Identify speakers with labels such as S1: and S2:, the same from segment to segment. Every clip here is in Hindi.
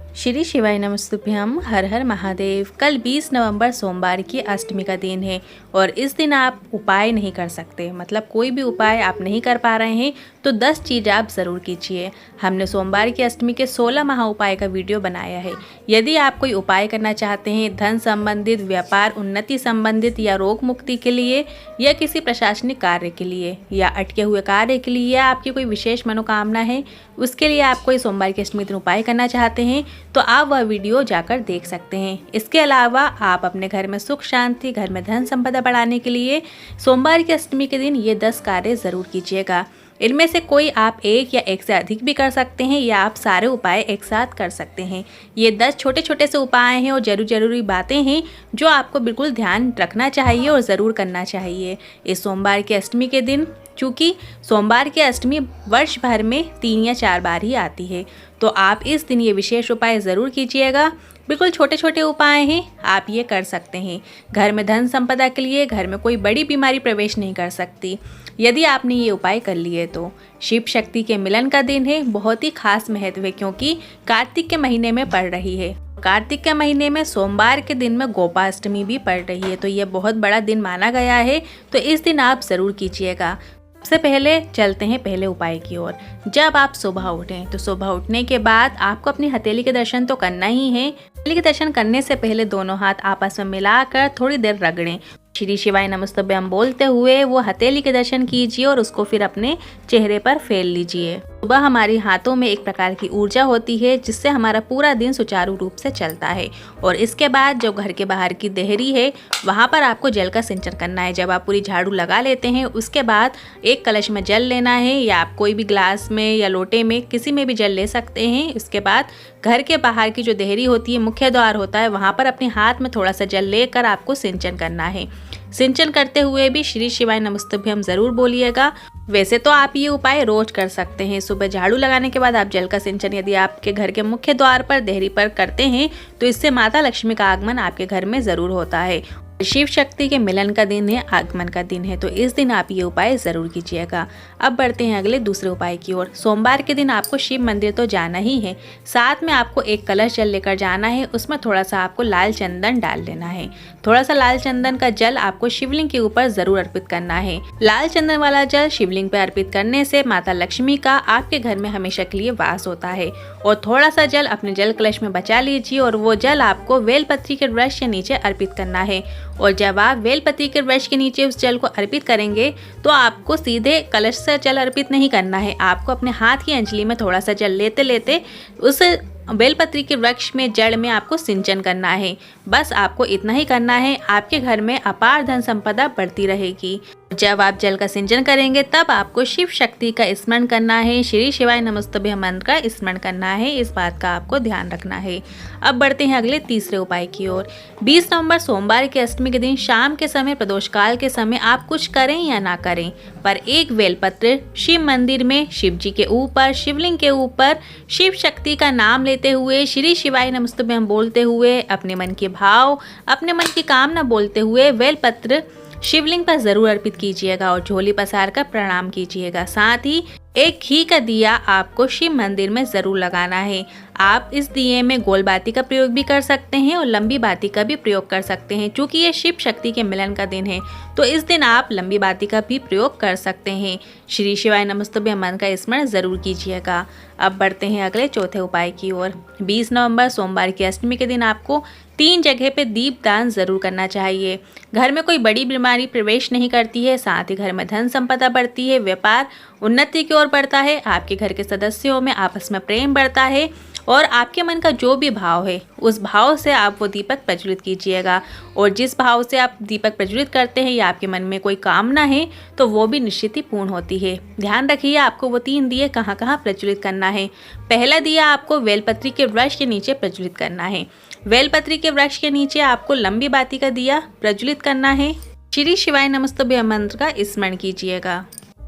S1: श्री शिवाय नमस्तुभ्यम। हर हर महादेव। कल 20 नवंबर सोमवार की अष्टमी का दिन है और इस दिन आप उपाय नहीं कर सकते, मतलब कोई भी उपाय आप नहीं कर पा रहे हैं तो 10 चीज़ आप ज़रूर कीजिए। हमने सोमवार की अष्टमी के 16 महा उपाय का वीडियो बनाया है। यदि आप कोई उपाय करना चाहते हैं धन संबंधित, व्यापार उन्नति संबंधित, या रोग मुक्ति के लिए, या किसी प्रशासनिक कार्य के लिए, या अटके हुए कार्य के लिए, या आपकी कोई विशेष मनोकामना है उसके लिए आप कोई सोमवार की अष्टमी दिन उपाय करना चाहते हैं तो आप वह वीडियो जाकर देख सकते हैं। इसके अलावा आप अपने घर में सुख शांति, घर में धन संपदा बढ़ाने के लिए सोमवार की अष्टमी के दिन ये 10 कार्य ज़रूर कीजिएगा। इनमें से कोई आप एक या एक से अधिक भी कर सकते हैं, या आप सारे उपाय एक साथ कर सकते हैं। ये 10 छोटे छोटे से उपाय हैं और जरूरी बातें हैं जो आपको बिल्कुल ध्यान रखना चाहिए और ज़रूर करना चाहिए इस सोमवार की अष्टमी के दिन। चूँकि सोमवार की अष्टमी वर्ष भर में 3 या 4 बार ही आती है, तो आप इस दिन ये विशेष उपाय ज़रूर कीजिएगा। बिल्कुल छोटे छोटे उपाय हैं, आप ये कर सकते हैं। घर में धन संपदा के लिए, घर में कोई बड़ी बीमारी प्रवेश नहीं कर सकती यदि आपने ये उपाय कर लिए तो। शिव शक्ति के मिलन का दिन है, बहुत ही खास महत्व है क्योंकि कार्तिक के महीने में पड़ रही है। कार्तिक के महीने में सोमवार के दिन में गोपाष्टमी भी पड़ रही है, तो ये बहुत बड़ा दिन माना गया है, तो इस दिन आप ज़रूर कीजिएगा। सबसे पहले चलते हैं पहले उपाय की ओर। जब आप सुबह उठें तो सुबह उठने के बाद आपको अपनी हथेली के दर्शन तो करना ही है। हथेली के दर्शन करने से पहले दोनों हाथ आपस में मिलाकर थोड़ी देर रगड़ें। श्री शिवाय नमस्तुभ्यम बोलते हुए वो हथेली के दर्शन कीजिए और उसको फिर अपने चेहरे पर फैल लीजिए। सुबह हमारे हाथों में एक प्रकार की ऊर्जा होती है जिससे हमारा पूरा दिन सुचारू रूप से चलता है। और इसके बाद जो घर के बाहर की देहरी है वहाँ पर आपको जल का सिंचन करना है। जब आप पूरी झाड़ू लगा लेते हैं उसके बाद एक कलश में जल लेना है, या आप कोई भी ग्लास में या लोटे में किसी में भी जल ले सकते हैं। इसके बाद घर के बाहर की जो देहरी होती है, मुख्य द्वार होता है, वहाँ पर अपने हाथ में थोड़ा सा जल लेकर आपको सिंचन करना है। सिंचन करते हुए भी श्री शिवाय नमस्तुभ्यम जरूर बोलिएगा। वैसे तो आप ये उपाय रोज कर सकते हैं। सुबह झाड़ू लगाने के बाद आप जल का सिंचन यदि आपके घर के मुख्य द्वार पर, देहरी पर करते हैं तो इससे माता लक्ष्मी का आगमन आपके घर में जरूर होता है। शिव शक्ति के मिलन का दिन है, आगमन का दिन है, तो इस दिन आप ये उपाय जरूर कीजिएगा। अब बढ़ते हैं अगले दूसरे उपाय की ओर। सोमवार के दिन आपको शिव मंदिर तो जाना ही है, साथ में आपको एक कलश जल लेकर जाना है। उसमें थोड़ा सा आपको लाल चंदन डाल लेना है। थोड़ा सा लाल चंदन का जल आपको शिवलिंग के ऊपर जरूर अर्पित करना है। लाल चंदन वाला जल शिवलिंग पर अर्पित करने से माता लक्ष्मी का आपके घर में हमेशा के लिए वास होता है। और थोड़ा सा जल अपने जल कलश में बचा लीजिए और वो जल आपको बेलपत्री के वृक्ष के नीचे अर्पित करना है। और जब आप बेलपत्री के वृक्ष के नीचे उस जल को अर्पित करेंगे तो आपको सीधे कलश से जल अर्पित नहीं करना है। आपको अपने हाथ की अंजलि में थोड़ा सा जल लेते लेते उस बेलपत्री के वृक्ष में जड़ में आपको सिंचन करना है। बस आपको इतना ही करना है, आपके घर में अपार धन संपदा बढ़ती रहेगी। जब आप जल का सिंचन करेंगे तब आपको शिव शक्ति का स्मरण करना है, श्री शिवाय नमस्तुभ्यम मंत्र का स्मरण करना है। इस बात का आपको ध्यान रखना है। अब बढ़ते हैं अगले तीसरे उपाय की ओर। 20 नवंबर सोमवार की अष्टमी के दिन शाम के समय, प्रदोष काल के समय आप कुछ करें या ना करें, पर एक बेलपत्र शिव मंदिर में शिव जी के ऊपर, शिवलिंग के ऊपर शिव शक्ति का नाम लेते हुए, श्री शिवाय नमस्तुभ्यम बोलते हुए, अपने मन के भाव, अपने मन की कामना बोलते हुए बेलपत्र शिवलिंग पर जरूर अर्पित कीजिएगा और झोली पसार कर प्रणाम कीजिएगा। साथ ही एक घी का दिया आपको शिव मंदिर में जरूर लगाना है। आप इस दिए में गोल बाती का प्रयोग भी कर सकते हैं और लंबी बाती का भी प्रयोग कर सकते हैं। चूँकि ये शिव शक्ति के मिलन का दिन है तो इस दिन आप लंबी बाती का भी प्रयोग कर सकते हैं। श्री शिवाय नमस्तुभ्यम मंत्र का स्मरण जरूर कीजिएगा। अब बढ़ते हैं अगले चौथे उपाय की ओर। 20 नवंबर सोमवार की अष्टमी के दिन आपको 3 जगह पे दीप दान जरूर करना चाहिए। घर में कोई बड़ी बीमारी प्रवेश नहीं करती है, साथ ही घर में धन संपदा बढ़ती है, व्यापार उन्नति की ओर बढ़ता है, आपके घर के सदस्यों में आपस में प्रेम बढ़ता है और आपके मन का जो भी भाव है उस भाव से आप वो दीपक प्रज्वलित कीजिएगा। और जिस भाव से आप दीपक प्रज्वलित करते हैं या आपके मन में कोई कामना है तो वो भी निश्चित ही पूर्ण होती है। ध्यान रखिए आपको वो 3 दिए कहाँ कहाँ प्रज्वलित करना है। पहला दिया आपको बेलपत्री के वृक्ष के नीचे प्रज्वलित करना है। बेलपत्री के वृक्ष के नीचे आपको लंबी बाती का दिया प्रज्वलित करना है। श्री शिवाय नमस्तुभ्यम मंत्र का स्मरण कीजिएगा।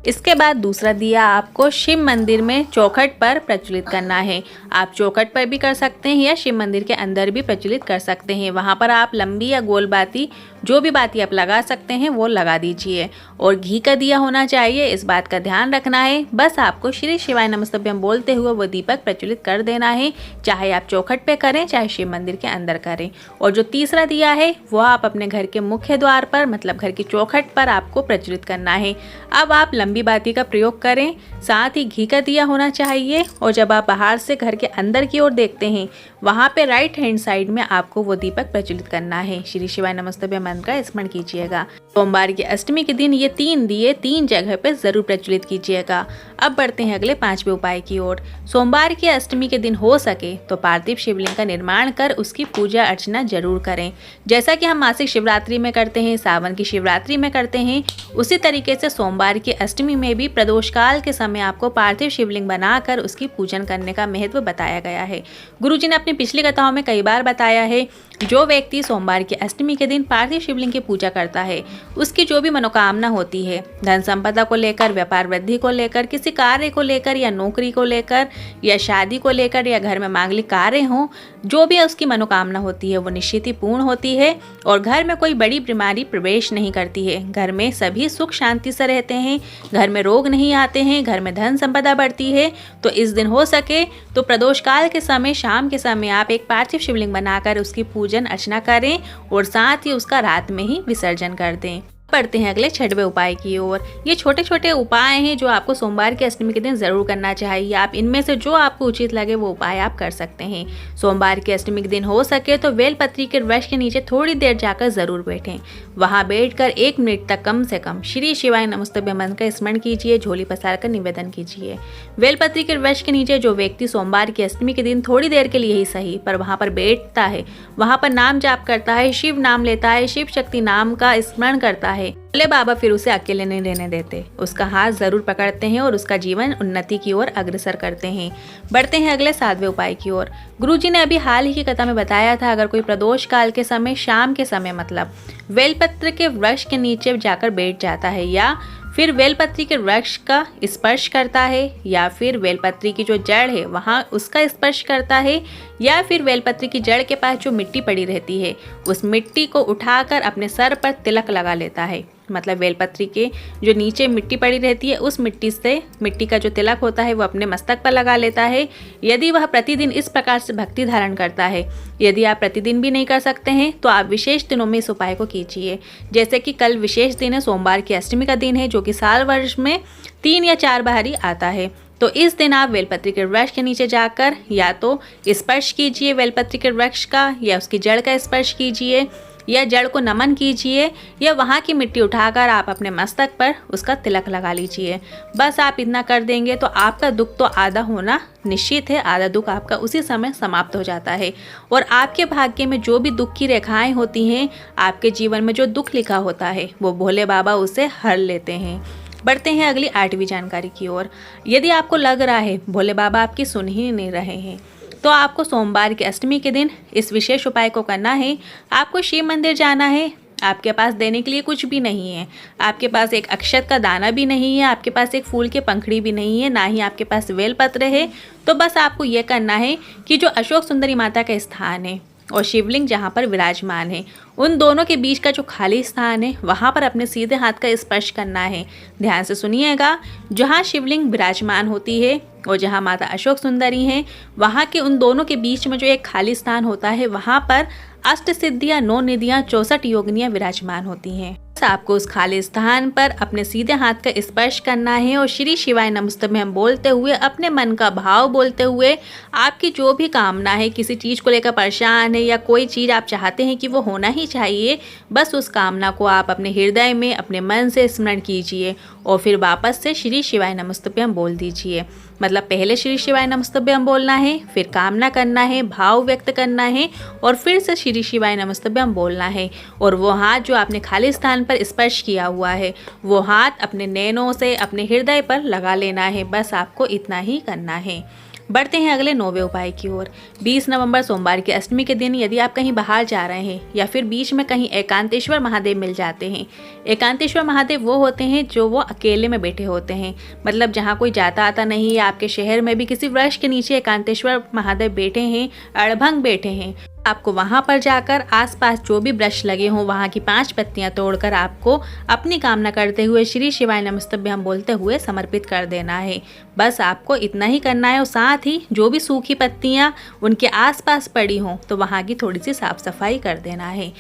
S1: इसके बाद दूसरा दिया आपको शिव मंदिर में चौखट पर प्रज्वलित करना है। आप चौखट पर भी कर सकते हैं या शिव मंदिर के अंदर भी प्रज्वलित कर सकते हैं। वहाँ पर आप लंबी या गोल बाती, जो भी बाती आप लगा सकते हैं वो लगा दीजिए। और घी का दिया होना चाहिए, इस बात का ध्यान रखना है। बस आपको श्री शिवाय नमस्तुभ्यम बोलते हुए वो दीपक प्रज्वलित कर देना है, चाहे आप चौखट पे करें चाहे शिव मंदिर के अंदर करें। और जो तीसरा दिया है वो आप अपने घर के मुख्य द्वार पर, मतलब घर की चौखट पर आपको प्रज्वलित करना है। अब आप लंबी बाती का प्रयोग करें, साथ ही घी का दिया होना चाहिए। और जब आप बाहर से घर के अंदर की ओर देखते हैं, वहाँ पे राइट हैंड साइड में आपको वो दीपक प्रज्वलित करना है। श्री शिवाय नमस्तुभ्यम मंत्र का स्मरण कीजिएगा। सोमवार की अष्टमी के दिन ये 3 दिए 3 जगह पे जरूर प्रज्वलित कीजिएगा। अब बढ़ते हैं अगले 5वें उपाय की ओर। सोमवार की अष्टमी के दिन हो सके तो पार्थिव शिवलिंग का निर्माण कर उसकी पूजा अर्चना जरूर करें। जैसा कि हम मासिक शिवरात्रि में करते हैं, सावन की शिवरात्रि में करते हैं, उसी तरीके से सोमवार की अष्टमी में भी प्रदोष काल के समय आपको पार्थिव शिवलिंग बनाकर उसकी पूजन करने का महत्व बताया गया है। गुरुजी ने अपनी पिछली कथाओं में कई बार बताया है, जो व्यक्ति सोमवार की अष्टमी के दिन पार्थिव शिवलिंग की पूजा करता है, उसकी जो भी मनोकामना होती है, धन संपदा को लेकर, व्यापार वृद्धि को लेकर, किसी कार्य को लेकर या नौकरी को लेकर या शादी को लेकर या घर में मांगलिक कार्य हो, जो भी उसकी मनोकामना होती है वो निश्चित ही पूर्ण होती है। और घर में कोई बड़ी बीमारी प्रवेश नहीं करती है, घर में सभी सुख शांति से रहते हैं, घर में रोग नहीं आते हैं, घर में धन संपदा बढ़ती है। तो इस दिन हो सके तो प्रदोष काल के समय, शाम के समय आप एक पार्थिव शिवलिंग बनाकर उसकी पूजन अर्चना करें और साथ ही उसका रात में ही विसर्जन कर दें। बढ़ते हैं अगले 6वें उपाय की ओर। ये छोटे छोटे उपाय हैं जो आपको सोमवार की अष्टमी के दिन जरूर करना चाहिए। आप इनमें से जो आपको उचित लगे वो उपाय आप कर सकते हैं। सोमवार की अष्टमी के दिन हो सके तो बेलपत्री के वृक्ष के नीचे थोड़ी देर जाकर जरूर बैठें। वहां बैठकर 1 मिनट तक कम से कम श्री शिवाय नमस्तुभ्यम मंत्र का स्मरण कीजिए, झोली पसार कर निवेदन कीजिए। बेलपत्री के वृक्ष के नीचे जो व्यक्ति सोमवार की अष्टमी के दिन थोड़ी देर के लिए ही सही पर वहां पर बैठता है, वहां पर नाम जाप करता है, शिव नाम लेता है, शिव शक्ति नाम का स्मरण करता है, भोले बाबा फिर उसे अकेले नहीं रहने देते, उसका हाथ जरूर पकड़ते हैं और उसका जीवन उन्नति की ओर अग्रसर करते हैं। बढ़ते हैं अगले 7वें उपाय की ओर। गुरुजी ने अभी हाल ही की कथा में बताया था, अगर कोई प्रदोष काल के समय, शाम के समय मतलब बेलपत्र के वृक्ष के नीचे जाकर बैठ जाता है, या फिर बेलपत्री के वृक्ष का स्पर्श करता है, या फिर बेलपत्री की जो जड़ है वहाँ उसका स्पर्श करता है, या फिर बेलपत्री की जड़ के पास जो मिट्टी पड़ी रहती है उस मिट्टी को उठाकर अपने सर पर तिलक लगा लेता है। मतलब बेलपत्री के जो नीचे मिट्टी पड़ी रहती है उस मिट्टी का जो तिलक होता है वो अपने मस्तक पर लगा लेता है। यदि वह प्रतिदिन इस प्रकार से भक्ति धारण करता है, यदि आप प्रतिदिन भी नहीं कर सकते हैं तो आप विशेष दिनों में इस उपाय को कीजिए। जैसे कि कल विशेष दिन है, सोमवार की अष्टमी का दिन है, जो कि साल वर्ष में 3 या 4 बार ही आता है। तो इस दिन आप बेलपत्री के वृक्ष के नीचे जाकर या तो स्पर्श कीजिए बेलपत्री के वृक्ष का, या उसकी जड़ का स्पर्श कीजिए, या जड़ को नमन कीजिए, या वहाँ की मिट्टी उठाकर आप अपने मस्तक पर उसका तिलक लगा लीजिए। बस आप इतना कर देंगे तो आपका दुख तो आधा होना निश्चित है, आधा दुख आपका उसी समय समाप्त हो जाता है। और आपके भाग्य में जो भी दुख की रेखाएं होती हैं, आपके जीवन में जो दुख लिखा होता है वो भोले बाबा उसे हर लेते हैं। बढ़ते हैं अगली 8वीं जानकारी की ओर। यदि आपको लग रहा है भोले बाबा आपकी सुन ही नहीं रहे हैं, तो आपको सोमवार की अष्टमी के दिन इस विशेष उपाय को करना है। आपको शिव मंदिर जाना है। आपके पास देने के लिए कुछ भी नहीं है, आपके पास एक अक्षत का दाना भी नहीं है, आपके पास एक फूल के पंखड़ी भी नहीं है, ना ही आपके पास बेलपत्र है। तो बस आपको ये करना है कि जो अशोक सुंदरी माता का स्थान है और शिवलिंग जहाँ पर विराजमान है, उन दोनों के बीच का जो खाली स्थान है वहाँ पर अपने सीधे हाथ का स्पर्श करना है। ध्यान से सुनिएगा, जहाँ शिवलिंग विराजमान होती है और जहाँ माता अशोक सुंदरी हैं, वहाँ के उन दोनों के बीच में जो एक खाली स्थान होता है वहाँ पर अष्ट सिद्धियाँ, 9 निधियाँ, 64 योगिनियाँ विराजमान होती हैं। आपको उस खाली स्थान पर अपने सीधे हाथ का स्पर्श करना है और श्री शिवाय नमस्तुभ्यम बोलते हुए, अपने मन का भाव बोलते हुए, आपकी जो भी कामना है, किसी चीज़ को लेकर परेशान है या कोई चीज़ आप चाहते हैं कि वो होना ही चाहिए, बस उस कामना को आप अपने हृदय में, अपने मन से स्मरण कीजिए और फिर वापस से श्री शिवाय नमस्तुभ्यम बोल दीजिए। मतलब पहले श्री शिवाय नमस्तुभ्यम बोलना है, फिर कामना करना है, भाव व्यक्त करना है और फिर से श्री शिवाय नमस्तुभ्यम बोलना है। और वो हाथ जो आपने खाली स्थान पर स्पर्श किया हुआ है, वो हाथ अपने नैनों से अपने हृदय पर लगा लेना है। बस आपको इतना ही करना है। बढ़ते हैं अगले 9वें उपाय की ओर। 20 नवंबर सोमवार की अष्टमी के दिन यदि आप कहीं बाहर जा रहे हैं या फिर बीच में कहीं एकांतेश्वर महादेव मिल जाते हैं। एकांतेश्वर महादेव वो होते हैं जो वो अकेले में बैठे होते हैं, मतलब जहाँ कोई जाता आता नहीं है। आपके शहर में भी किसी वृक्ष के नीचे एकांतेश्वर महादेव बैठे हैं, अड़भंग बैठे हैं। आपको वहाँ पर जाकर आसपास जो भी वृक्ष लगे हों वहाँ की 5 पत्तियाँ तोड़कर आपको अपनी कामना करते हुए श्री शिवाय नमस्तुभ्यम बोलते हुए समर्पित कर देना है। बस आपको इतना ही करना है और साथ ही जो भी सूखी पत्तियाँ उनके आसपास पड़ी हों तो वहाँ की थोड़ी सी साफ सफाई कर देना है।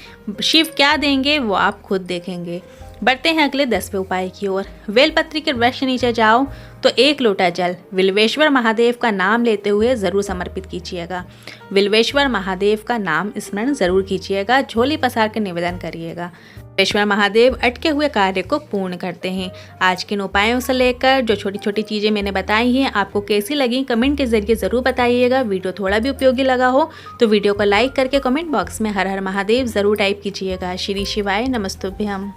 S1: शिव क्या देंगे वो आप खुद देखेंगे। बढ़ते हैं अगले 10वें उपाय की ओर। बेलपत्री के वृक्ष नीचे जाओ तो 1 लोटा जल विल्वेश्वर महादेव का नाम लेते हुए ज़रूर समर्पित कीजिएगा। विल्वेश्वर महादेव का नाम स्मरण ज़रूर कीजिएगा, झोली पसार कर निवेदन करिएगा। विल्वेश्वर महादेव अटके हुए कार्य को पूर्ण करते हैं। आज के इन उपायों से लेकर जो छोटी छोटी चीज़ें मैंने बताई हैं आपको कैसी लगी कमेंट के जरिए ज़रूर बताइएगा। वीडियो थोड़ा भी उपयोगी लगा हो तो वीडियो को लाइक करके कमेंट बॉक्स में हर हर महादेव ज़रूर टाइप कीजिएगा। श्री शिवाय नमस्तुभ्यम।